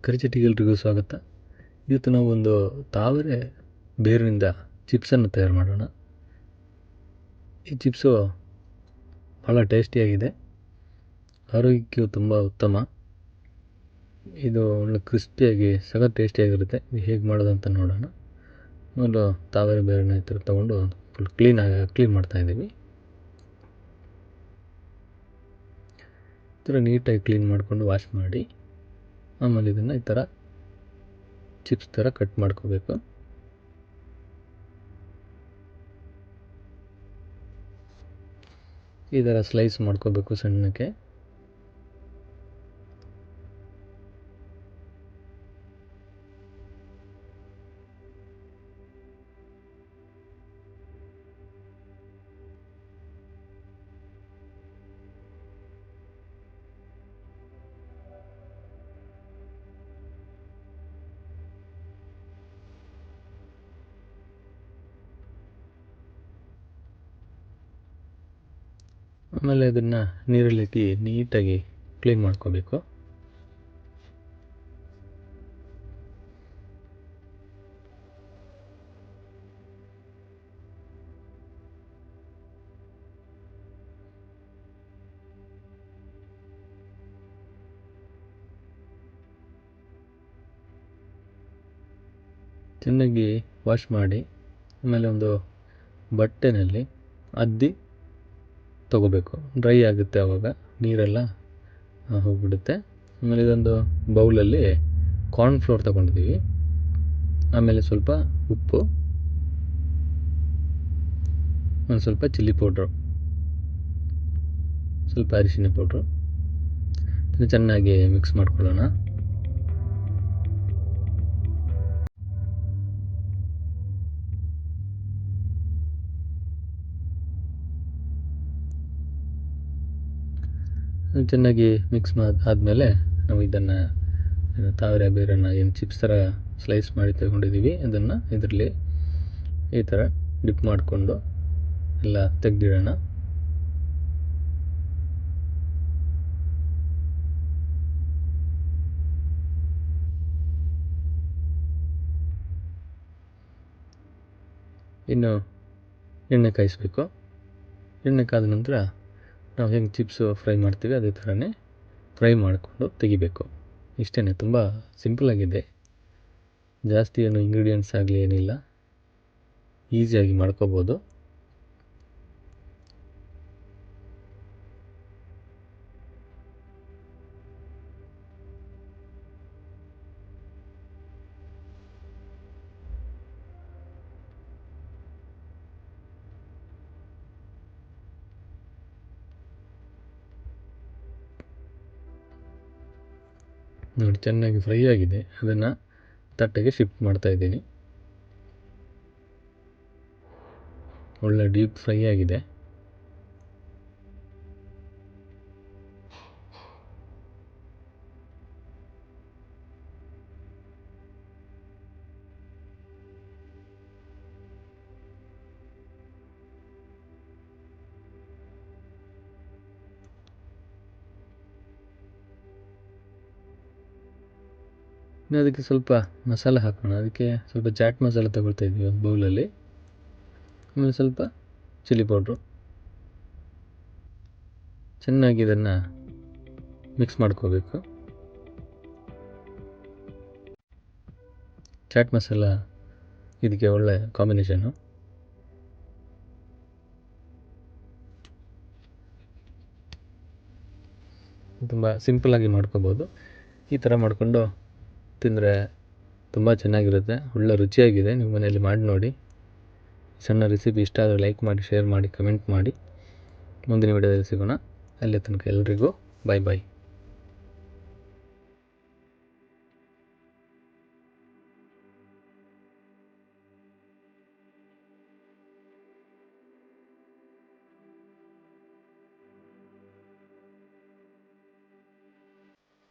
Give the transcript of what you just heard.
ಕರಿಚಟ್ಟಿಗೆಲ್ರಿಗೂ ಸ್ವಾಗತ. ಇವತ್ತು ನಾವು ಒಂದು ತಾವರೆ ಬೇರಿನಿಂದ ಚಿಪ್ಸನ್ನು ತಯಾರು ಮಾಡೋಣ. ಈ ಚಿಪ್ಸು ಭಾಳ ಟೇಸ್ಟಿಯಾಗಿದೆ, ಆರೋಗ್ಯಕ್ಕೂ ತುಂಬ ಉತ್ತಮ. ಇದು ಒಳ್ಳೆ ಕ್ರಿಸ್ಪಿಯಾಗಿ ಸಖತ್ ಟೇಸ್ಟಿಯಾಗಿರುತ್ತೆ. ಇದು ಹೇಗೆ ಮಾಡೋದಂತ ನೋಡೋಣ. ಮೊದಲು ತಾವರೆ ಬೇರನ್ನ ಈ ಥರ ತೊಗೊಂಡು ಫುಲ್ ಕ್ಲೀನ್ ಮಾಡ್ತಾಯಿದ್ದೀವಿ. ಈ ಥರ ನೀಟಾಗಿ ಕ್ಲೀನ್ ಮಾಡಿಕೊಂಡು ವಾಶ್ ಮಾಡಿ, ಆಮೇಲೆ ಇದನ್ನು ಈ ಥರ ಚಿಪ್ಸ್ ಥರ ಕಟ್ ಮಾಡ್ಕೋಬೇಕು. ಈ ಥರ ಸ್ಲೈಸ್ ಮಾಡ್ಕೋಬೇಕು ಸಣ್ಣಕ್ಕೆ. ಆಮೇಲೆ ಅದನ್ನು ನೀರಲ್ಲಿ ಹಾಕಿ ನೀಟಾಗಿ ಕ್ಲೀನ್ ಮಾಡ್ಕೋಬೇಕು. ಚೆನ್ನಾಗಿ ವಾಶ್ ಮಾಡಿ, ಆಮೇಲೆ ಒಂದು ಬಟ್ಟೆನಲ್ಲಿ ಅದ್ದಿ ತೊಗೋಬೇಕು. ಡ್ರೈ ಆಗುತ್ತೆ, ಆವಾಗ ನೀರೆಲ್ಲ ಹೋಗಿಬಿಡುತ್ತೆ. ಆಮೇಲೆ ಇದೊಂದು ಬೌಲಲ್ಲಿ ಕಾರ್ನ್ಫ್ಲೋರ್ ತೊಗೊಂಡಿದ್ದೀವಿ. ಆಮೇಲೆ ಸ್ವಲ್ಪ ಉಪ್ಪು, ಒಂದು ಸ್ವಲ್ಪ ಚಿಲ್ಲಿ ಪೌಡ್ರು, ಸ್ವಲ್ಪ ಅರಿಶಿನ ಪೌಡ್ರು, ಚೆನ್ನಾಗಿ ಮಿಕ್ಸ್ ಮಾಡ್ಕೊಳ್ಳೋಣ. ಚೆನ್ನಾಗಿ ಮಿಕ್ಸ್ ಆದಮೇಲೆ ನಾವು ಇದನ್ನು ತಾವರೆ ಬೇರನ್ನು ಏನು ಚಿಪ್ಸ್ ಥರ ಸ್ಲೈಸ್ ಮಾಡಿ ತಗೊಂಡಿದ್ದೀವಿ, ಅದನ್ನು ಇದರಲ್ಲಿ ಈ ಥರ ಡಿಪ್ ಮಾಡಿಕೊಂಡು ಎಲ್ಲ ತೆಗೆದಿಡೋಣ. ಇನ್ನು ಎಣ್ಣೆ ಕಾಯಿಸಬೇಕು. ಎಣ್ಣೆ ಕಾದ ನಂತರ ನಾವು ಹೆಂಗೆ ಚಿಪ್ಸು ಫ್ರೈ ಮಾಡ್ತೀವಿ ಅದೇ ಥರನೇ ಫ್ರೈ ಮಾಡಿಕೊಂಡು ತೆಗಿಬೇಕು. ಇಷ್ಟೇ, ತುಂಬ ಸಿಂಪಲ್ಲಾಗಿದೆ. ಜಾಸ್ತಿ ಏನು ಇಂಗ್ರೀಡಿಯೆಂಟ್ಸ್ ಆಗಲಿ ಏನಿಲ್ಲ, ಈಸಿಯಾಗಿ ಮಾಡ್ಕೋಬೋದು. ನೋಡಿ, ಚೆನ್ನಾಗಿ ಫ್ರೈ ಆಗಿದೆ. ಅದನ್ನು ತಟ್ಟೆಗೆ ಶಿಫ್ಟ್ ಮಾಡ್ತಾಯಿದ್ದೀನಿ. ಒಳ್ಳೆ ಡೀಪ್ ಫ್ರೈ ಆಗಿದೆ. ಇನ್ನು ಅದಕ್ಕೆ ಸ್ವಲ್ಪ ಮಸಾಲೆ ಹಾಕೋಣ. ಅದಕ್ಕೆ ಸ್ವಲ್ಪ ಚಾಟ್ ಮಸಾಲೆ ತಗೊಳ್ತಾ ಇದ್ದೀವಿ ಒಂದು ಬೌಲಲ್ಲಿ. ಆಮೇಲೆ ಸ್ವಲ್ಪ ಚಿಲ್ಲಿ ಪೌಡ್ರು. ಚೆನ್ನಾಗಿ ಇದನ್ನು ಮಿಕ್ಸ್ ಮಾಡ್ಕೋಬೇಕು. ಚಾಟ್ ಮಸಾಲ ಇದಕ್ಕೆ ಒಳ್ಳೆ ಕಾಂಬಿನೇಷನ್ನು. ತುಂಬ ಸಿಂಪಲ್ಲಾಗಿ ಮಾಡ್ಕೋಬೋದು. ಈ ಥರ ಮಾಡಿಕೊಂಡು ತಿಂದರೆ ತುಂಬ ಚೆನ್ನಾಗಿರುತ್ತೆ, ಒಳ್ಳೆ ರುಚಿಯಾಗಿದೆ. ನೀವು ಮನೆಯಲ್ಲಿ ಮಾಡಿ ನೋಡಿ. ಸಣ್ಣ ರೆಸಿಪಿ ಇಷ್ಟ ಆದರೆ ಲೈಕ್ ಮಾಡಿ, ಶೇರ್ ಮಾಡಿ, ಕಮೆಂಟ್ ಮಾಡಿ. ಮುಂದಿನ ವಿಡಿಯೋದಲ್ಲಿ ಸಿಗೋಣ. ಅಲ್ಲಿ ತನಕ ಎಲ್ರಿಗೂ ಬಾಯ್ ಬಾಯ್.